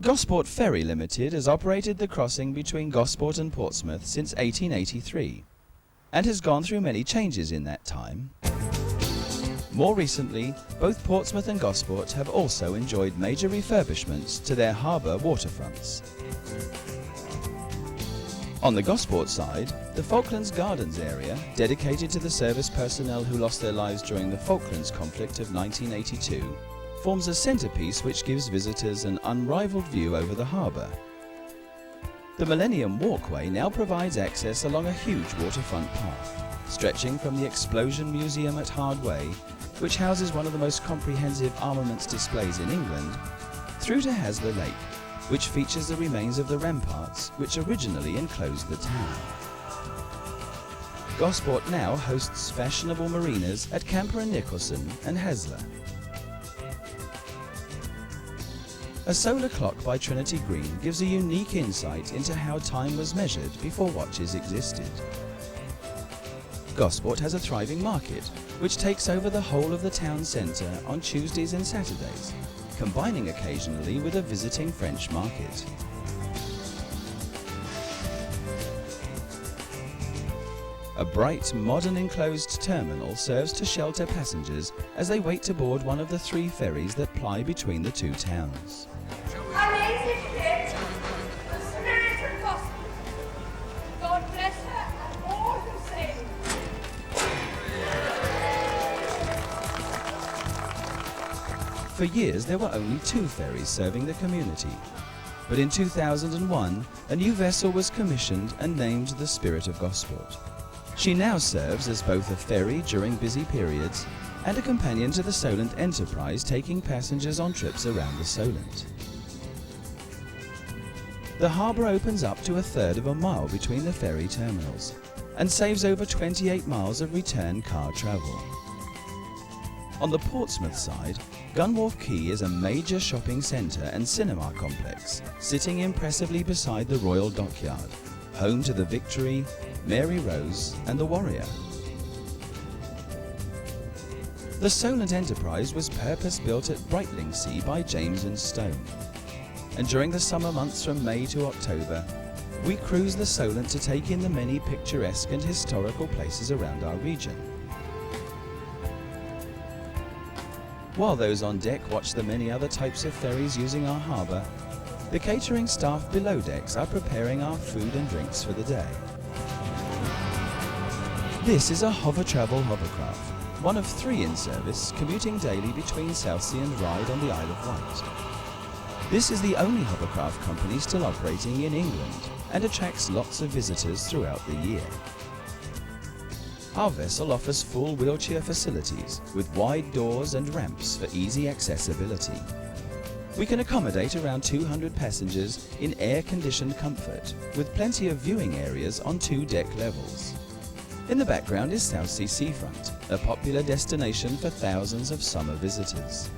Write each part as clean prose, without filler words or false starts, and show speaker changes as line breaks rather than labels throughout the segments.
Gosport Ferry Limited has operated the crossing between Gosport and Portsmouth since 1883 and has gone through many changes in that time. More recently, both Portsmouth and Gosport have also enjoyed major refurbishments to their harbour waterfronts. On the Gosport side, the Falklands Gardens area, dedicated to the service personnel who lost their lives during the Falklands conflict of 1982, forms a centrepiece which gives visitors an unrivaled view over the harbour. The Millennium Walkway now provides access along a huge waterfront path, stretching from the Explosion Museum at Hardway, which houses one of the most comprehensive armaments displays in England, through to Hasler Lake, which features the remains of the ramparts which originally enclosed the town. Gosport now hosts fashionable marinas at Camper and Nicholson and Hasler. A solar clock by Trinity Green gives a unique insight into how time was measured before watches existed. Gosport has a thriving market, which takes over the whole of the town centre on Tuesdays and Saturdays, combining occasionally with a visiting French market. A bright, modern enclosed terminal serves to shelter passengers as they wait to board one of the 3 ferries that ply between the 2 towns.
Amazing ship, the spirit of gospel. God bless her and all who sing.
For years there were only 2 ferries serving the community, but in 2001 a new vessel was commissioned and named the Spirit of Gosport. She now serves as both a ferry during busy periods and a companion to the Solent Enterprise, taking passengers on trips around the Solent. The harbour opens up to 1/3 of a mile between the ferry terminals and saves over 28 miles of return car travel. On the Portsmouth side, Gunwharf Quay is a major shopping centre and cinema complex, sitting impressively beside the Royal Dockyard, home to the Victory, Mary Rose and the Warrior. The Solent Enterprise was purpose-built at Brightlingsea by James and Stone, and during the summer months from May to October, we cruise the Solent to take in the many picturesque and historical places around our region. While those on deck watch the many other types of ferries using our harbour, the catering staff below decks are preparing our food and drinks for the day. This is a Hover Travel hovercraft, one of 3 in service, commuting daily between Southsea and Ryde on the Isle of Wight. This is the only hovercraft company still operating in England and attracts lots of visitors throughout the year. Our vessel offers full wheelchair facilities with wide doors and ramps for easy accessibility. We can accommodate around 200 passengers in air-conditioned comfort, with plenty of viewing areas on 2 deck levels. In the background is Southsea Seafront, a popular destination for thousands of summer visitors.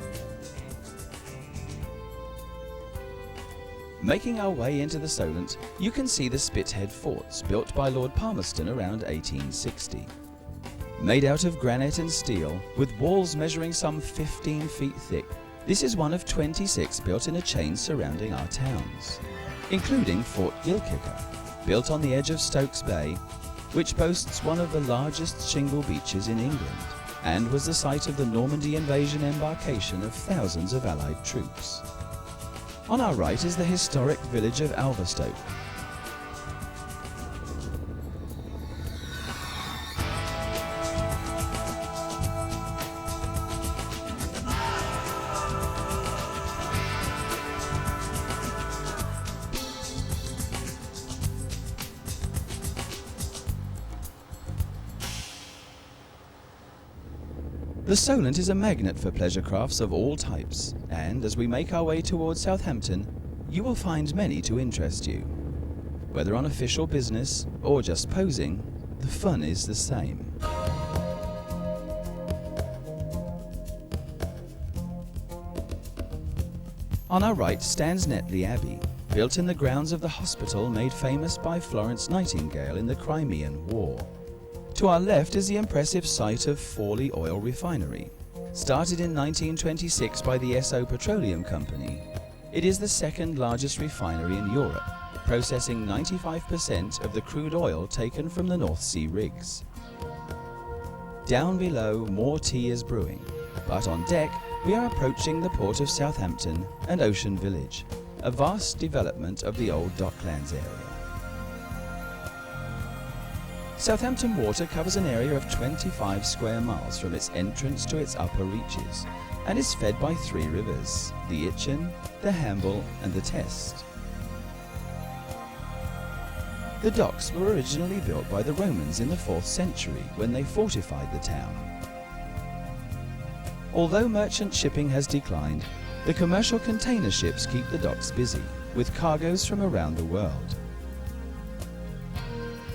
Making our way into the Solent, you can see the Spithead forts built by Lord Palmerston around 1860. Made out of granite and steel, with walls measuring some 15 feet thick, this is one of 26 built in a chain surrounding our towns, including Fort Gilkicker, built on the edge of Stokes Bay, which boasts one of the largest shingle beaches in England, and was the site of the Normandy invasion embarkation of thousands of Allied troops. On our right is the historic village of Alverstoke. The Solent is a magnet for pleasure crafts of all types, and as we make our way towards Southampton, you will find many to interest you. Whether on official business or just posing, the fun is the same. On our right stands Netley Abbey, built in the grounds of the hospital made famous by Florence Nightingale in the Crimean War. To our left is the impressive site of Fawley Oil Refinery. Started in 1926 by the Esso Petroleum Company, It is the second largest refinery in Europe, processing 95% of the crude oil taken from the North Sea rigs. Down below, more tea is brewing, but on deck we are approaching the port of Southampton and Ocean Village, a vast development of the old Docklands area. Southampton Water covers an area of 25 square miles from its entrance to its upper reaches, and is fed by 3 rivers, the Itchen, the Hamble and the Test. The docks were originally built by the Romans in the 4th century when they fortified the town. Although merchant shipping has declined, the commercial container ships keep the docks busy, with cargoes from around the world.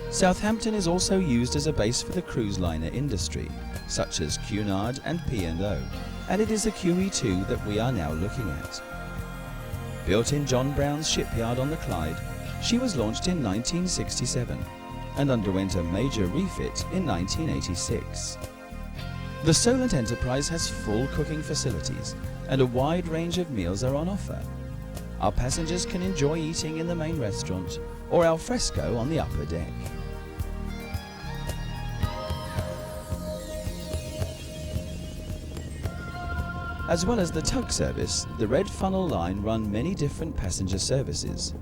Southampton is also used as a base for the cruise liner industry, such as Cunard and P&O, and it is a QE2 that we are now looking at. Built in John Brown's shipyard on the Clyde, she was launched in 1967 and underwent a major refit in 1986. The Solent Enterprise has full cooking facilities and a wide range of meals are on offer. Our passengers can enjoy eating in the main restaurant or al fresco on the upper deck. As well as the tug service, the Red Funnel Line run many different passenger services.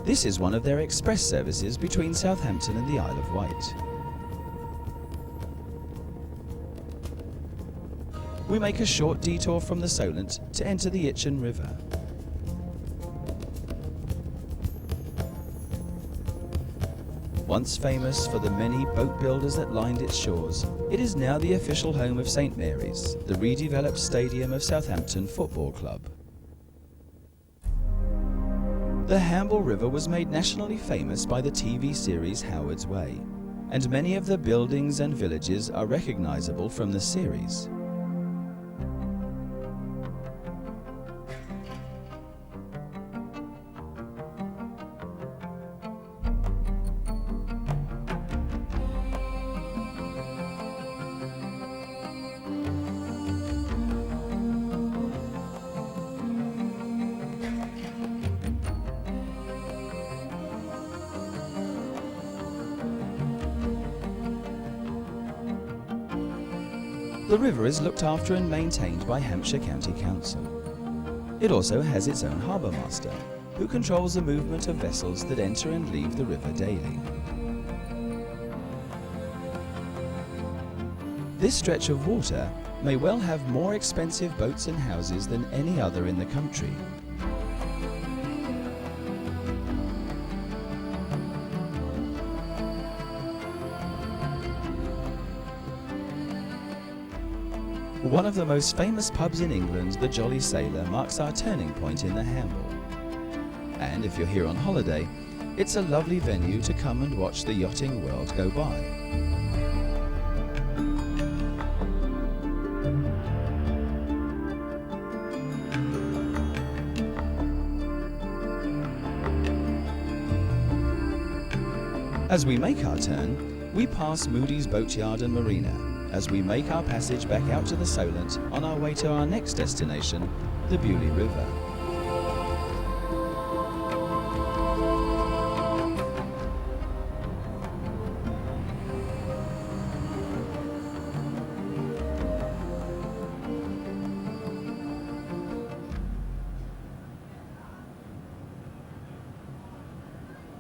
This is one of their express services between Southampton and the Isle of Wight. We make a short detour from the Solent to enter the Itchen River. Once famous for the many boat builders that lined its shores, it is now the official home of St Mary's, the redeveloped stadium of Southampton Football Club. The Hamble River was made nationally famous by the TV series Howard's Way, and many of the buildings and villages are recognisable from the series. The river is looked after and maintained by Hampshire County Council. It also has its own harbour master, who controls the movement of vessels that enter and leave the river daily. This stretch of water may well have more expensive boats and houses than any other in the country. One of the most famous pubs in England, the Jolly Sailor, marks our turning point in the Hamble. And if you're here on holiday, it's a lovely venue to come and watch the yachting world go by. As we make our turn, we pass Moody's Boatyard and Marina, as we make our passage back out to the Solent on our way to our next destination, the Beaulieu River.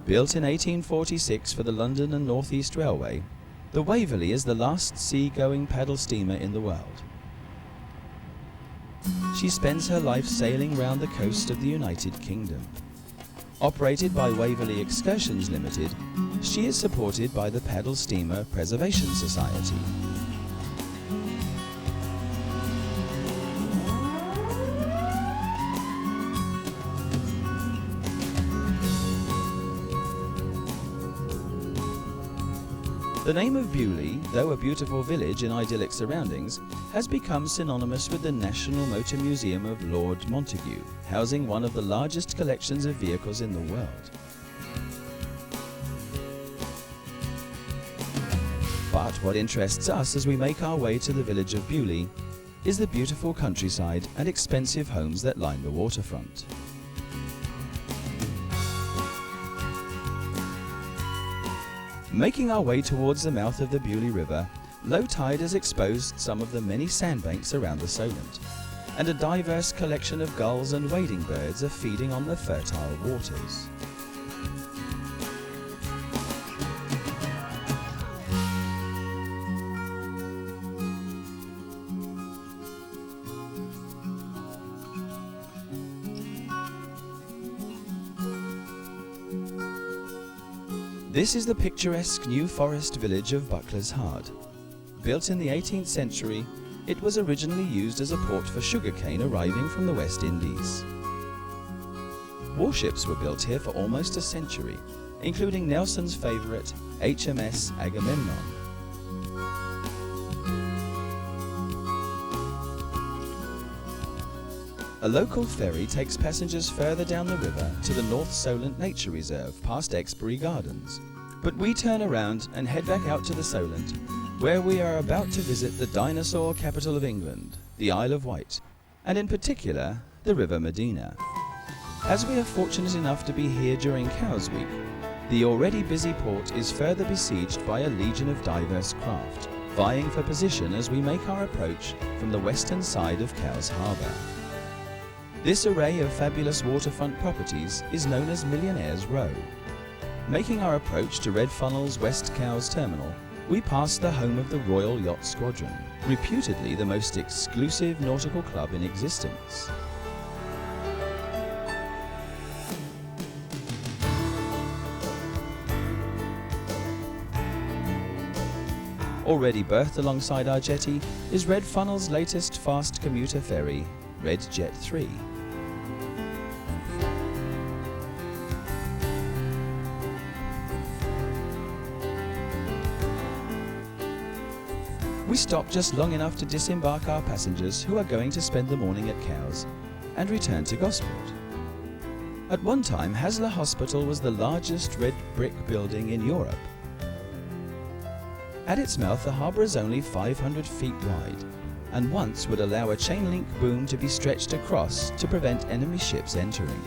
Built in 1846 for the London and North East Railway, the Waverley is the last sea-going paddle steamer in the world. She spends her life sailing round the coast of the United Kingdom. Operated by Waverley Excursions Limited, she is supported by the Paddle Steamer Preservation Society. The name of Beaulieu, though a beautiful village in idyllic surroundings, has become synonymous with the National Motor Museum of Lord Montagu, housing one of the largest collections of vehicles in the world. But what interests us as we make our way to the village of Beaulieu is the beautiful countryside and expensive homes that line the waterfront. Making our way towards the mouth of the Beaulieu River, low tide has exposed some of the many sandbanks around the Solent, and a diverse collection of gulls and wading birds are feeding on the fertile waters. This is the picturesque New Forest village of Buckler's Hard. Built in the 18th century, it was originally used as a port for sugarcane arriving from the West Indies. Warships were built here for almost a century, including Nelson's favourite HMS Agamemnon. A local ferry takes passengers further down the river to the North Solent Nature Reserve past Exbury Gardens, but we turn around and head back out to the Solent, where we are about to visit the dinosaur capital of England, the Isle of Wight, and in particular, the River Medina. As we are fortunate enough to be here during Cowes Week, the already busy port is further besieged by a legion of diverse craft, vying for position as we make our approach from the western side of Cowes Harbour. This array of fabulous waterfront properties is known as Millionaires Row. Making our approach to Red Funnel's West Cowes terminal, we pass the home of the Royal Yacht Squadron, reputedly the most exclusive nautical club in existence. Already berthed alongside our jetty is Red Funnel's latest fast commuter ferry, Red Jet 3. We stop just long enough to disembark our passengers who are going to spend the morning at Cowes and return to Gosport. At one time, Haslar Hospital was the largest red brick building in Europe. At its mouth, the harbour is only 500 feet wide and once would allow a chain link boom to be stretched across to prevent enemy ships entering.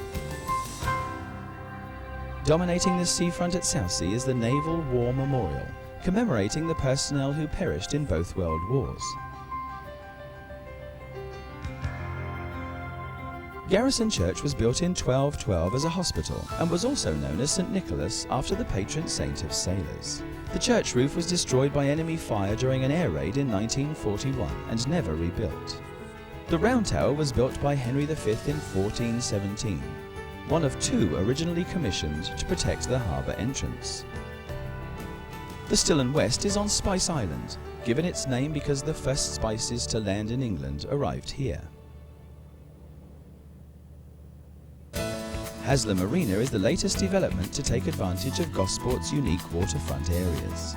Dominating the seafront at Southsea is the Naval War Memorial, commemorating the personnel who perished in both World Wars. Garrison Church was built in 1212 as a hospital and was also known as St. Nicholas after the patron saint of sailors. The church roof was destroyed by enemy fire during an air raid in 1941 and never rebuilt. The Round Tower was built by Henry V in 1417, one of two originally commissioned to protect the harbour entrance. The Stillen West is on Spice Island, given its name because the first spices to land in England arrived here. Haslar Marina is the latest development to take advantage of Gosport's unique waterfront areas.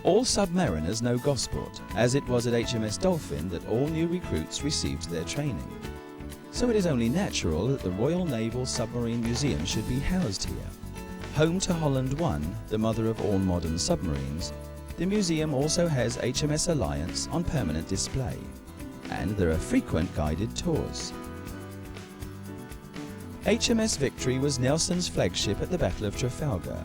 All submariners know Gosport, as it was at HMS Dolphin that all new recruits received their training. So it is only natural that the Royal Naval Submarine Museum should be housed here. Home to Holland 1, the mother of all modern submarines, the museum also has HMS Alliance on permanent display, and there are frequent guided tours. HMS Victory was Nelson's flagship at the Battle of Trafalgar,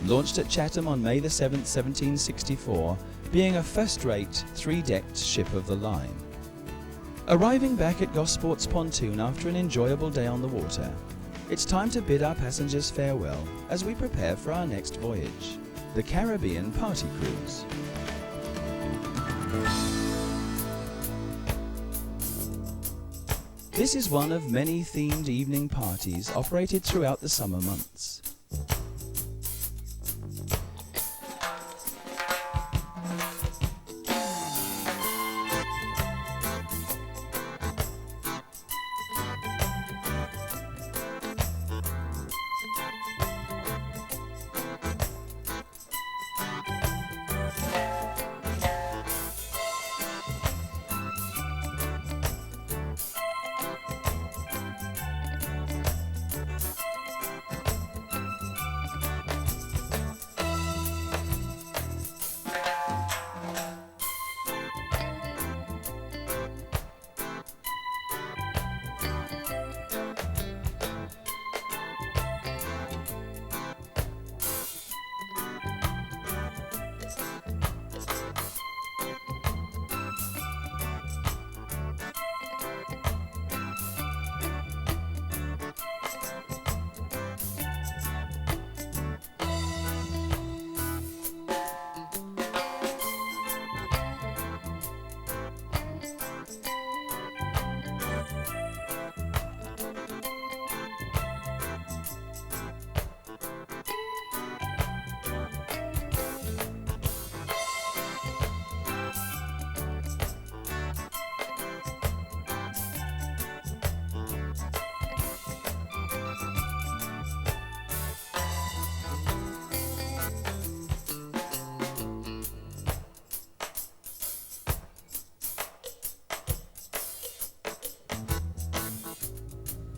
launched at Chatham on May 7, 1764, being a first-rate, three-decked ship of the line. Arriving back at Gosport's pontoon after an enjoyable day on the water, it's time to bid our passengers farewell as we prepare for our next voyage, the Caribbean Party Cruise. This is one of many themed evening parties operated throughout the summer months.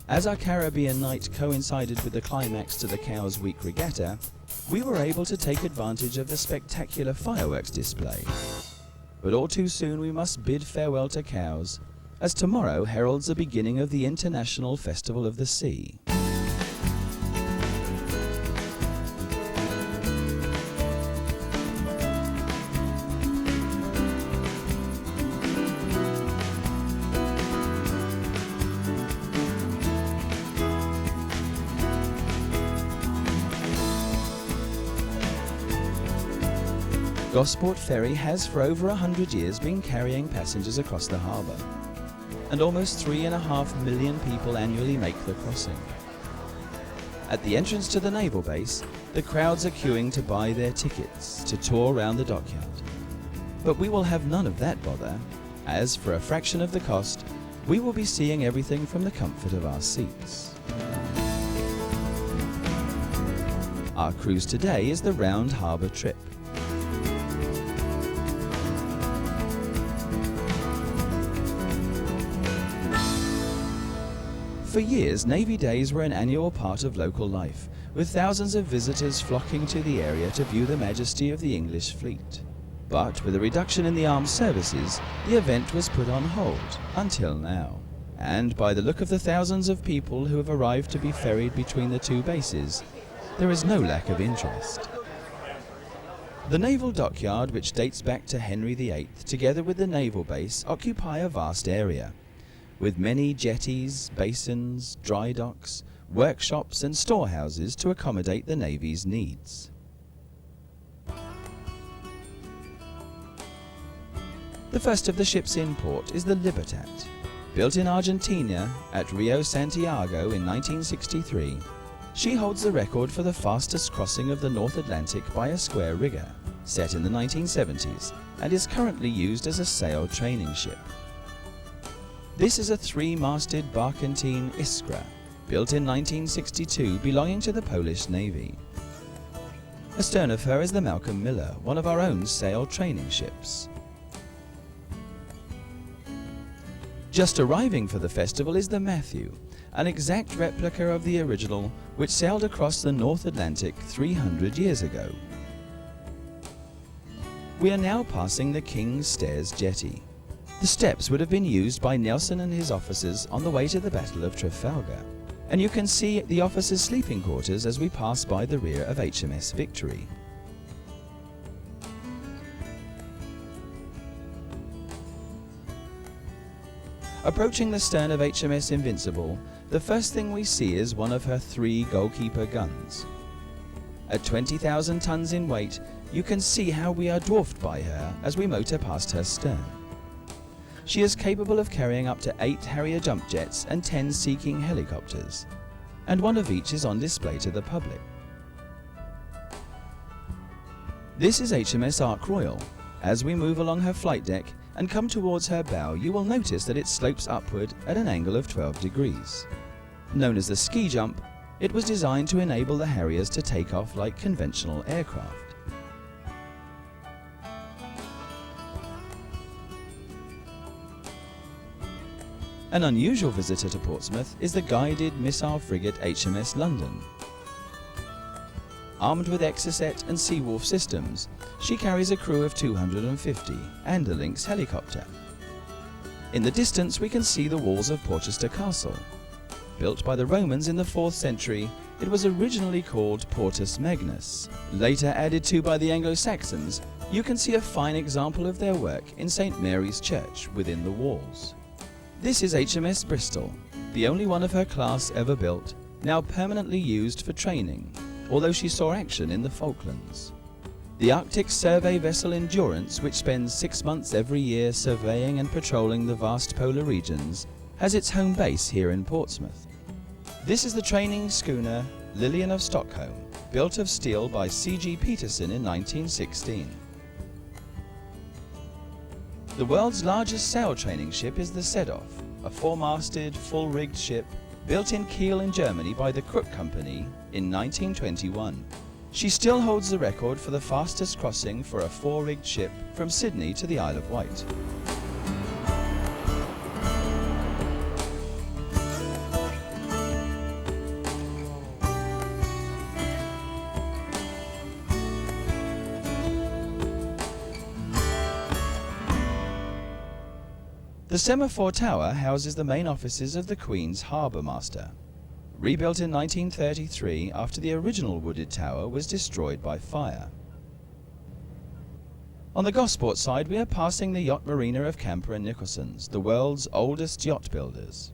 As our Caribbean night coincided with the climax to the Cowes Week Regatta, we were able to take advantage of the spectacular fireworks display. But all too soon we must bid farewell to Cowes, as tomorrow heralds the beginning of the International Festival of the Sea. Gosport Ferry has for over 100 years been carrying passengers across the harbour, and almost 3.5 million people annually make the crossing. At the entrance to the naval base, the crowds are queuing to buy their tickets to tour around the dockyard. But we will have none of that bother, as for a fraction of the cost, we will be seeing everything from the comfort of our seats. Our cruise today is the Round Harbour trip. For years, Navy Days were an annual part of local life, with thousands of visitors flocking to the area to view the majesty of the English fleet. But with a reduction in the armed services, the event was put on hold, until now. And by the look of the thousands of people who have arrived to be ferried between the two bases, there is no lack of interest. The naval dockyard, which dates back to Henry VIII, together with the naval base, occupy a vast area, with many jetties, basins, dry docks, workshops and storehouses to accommodate the Navy's needs. The first of the ships in port is the Libertad. Built in Argentina at Rio Santiago in 1963, she holds the record for the fastest crossing of the North Atlantic by a square rigger, set in the 1970s, and is currently used as a sail training ship. This is a 3-masted barkentine Iskra, built in 1962, belonging to the Polish Navy. Astern of her is the Malcolm Miller, one of our own sail training ships. Just arriving for the festival is the Matthew, an exact replica of the original, which sailed across the North Atlantic 300 years ago. We are now passing the King's Stairs jetty. The steps would have been used by Nelson and his officers on the way to the Battle of Trafalgar, and you can see the officers' sleeping quarters as we pass by the rear of HMS Victory. Approaching the stern of HMS Invincible, the first thing we see is one of her 3 goalkeeper guns. At 20,000 tons in weight, you can see how we are dwarfed by her as we motor past her stern. She is capable of carrying up to 8 Harrier jump jets and 10 Sea King helicopters, and one of each is on display to the public. This is HMS Ark Royal. As we move along her flight deck and come towards her bow, you will notice that it slopes upward at an angle of 12 degrees. Known as the ski jump, it was designed to enable the Harriers to take off like conventional aircraft. An unusual visitor to Portsmouth is the guided missile frigate HMS London. Armed with Exocet and Seawolf systems, she carries a crew of 250 and a Lynx helicopter. In the distance we can see the walls of Porchester Castle. Built by the Romans in the 4th century, it was originally called Portus Magnus. Later added to by the Anglo-Saxons, you can see a fine example of their work in St. Mary's Church within the walls. This is HMS Bristol, the only one of her class ever built, now permanently used for training, although she saw action in the Falklands. The Arctic survey vessel Endurance, which spends 6 months every year surveying and patrolling the vast polar regions, has its home base here in Portsmouth. This is the training schooner Lilian of Stockholm, built of steel by C.G. Peterson in 1916. The world's largest sail training ship is the Sedov, a 4-masted, full-rigged ship built in Kiel in Germany by the Crook Company in 1921. She still holds the record for the fastest crossing for a 4-rigged ship from Sydney to the Isle of Wight. Semaphore Tower houses the main offices of the Queen's Harbour Master. Rebuilt in 1933 after the original wooded tower was destroyed by fire. On the Gosport side, we are passing the yacht marina of Camper and Nicholson's, the world's oldest yacht builders.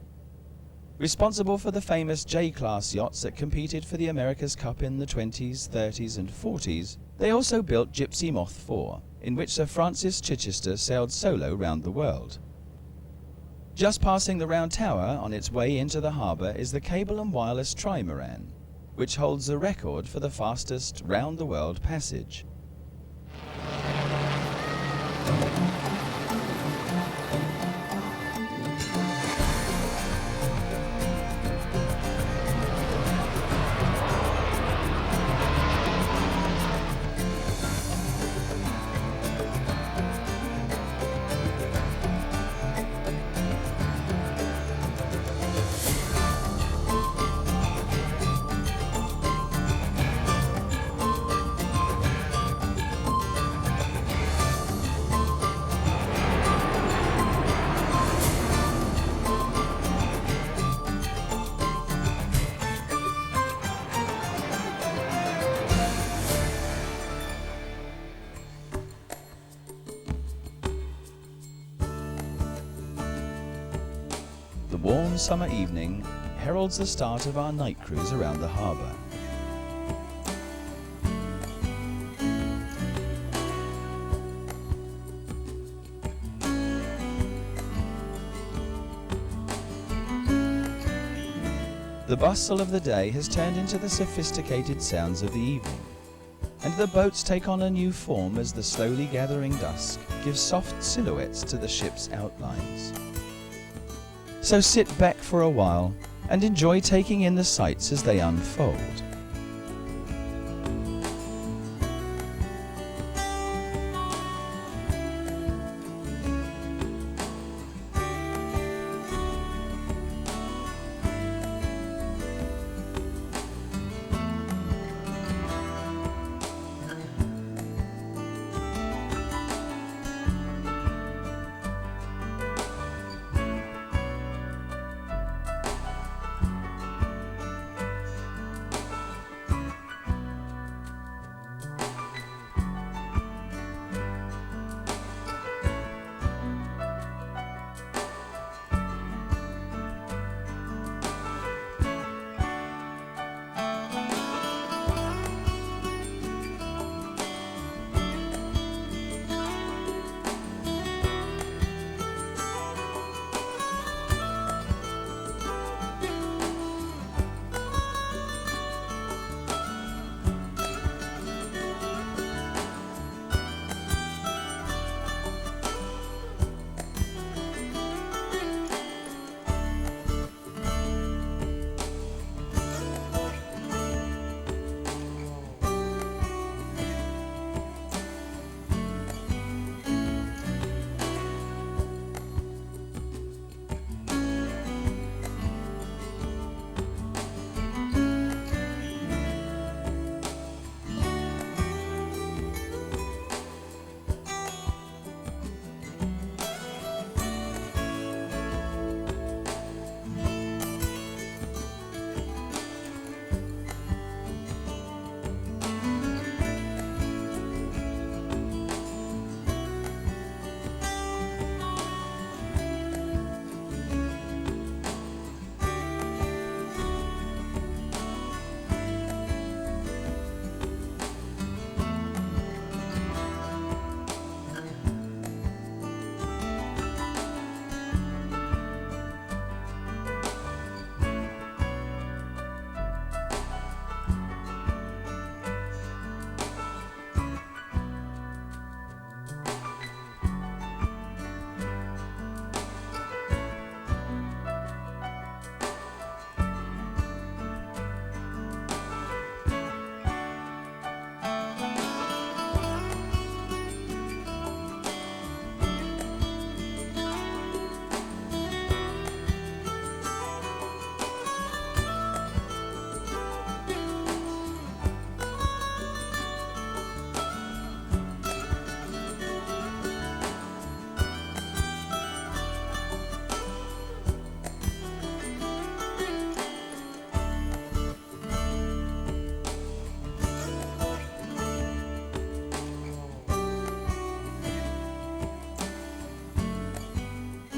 Responsible for the famous J-class yachts that competed for the America's Cup in the 20s, 30s and 40s, they also built Gypsy Moth 4, in which Sir Francis Chichester sailed solo round the world. Just passing the round tower on its way into the harbour is the Cable and Wireless Trimaran, which holds the record for the fastest round-the-world passage. The warm summer evening heralds the start of our night cruise around the harbour. The bustle of the day has turned into the sophisticated sounds of the evening, and the boats take on a new form as the slowly gathering dusk gives soft silhouettes to the ship's outlines. So sit back for a while and enjoy taking in the sights as they unfold.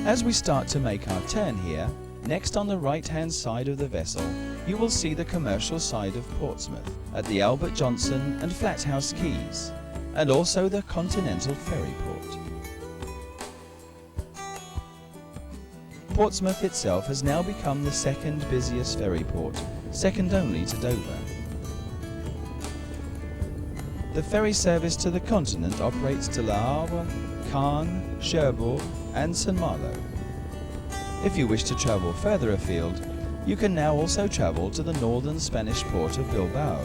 As we start to make our turn here, next on the right-hand side of the vessel, you will see the commercial side of Portsmouth at the Albert Johnson and Flathouse Quays, and also the Continental Ferry Port. Portsmouth itself has now become the second busiest ferry port, second only to Dover. The ferry service to the continent operates to Le Havre, Caen, Cherbourg and St Malo. If you wish to travel further afield, you can now also travel to the northern Spanish port of Bilbao.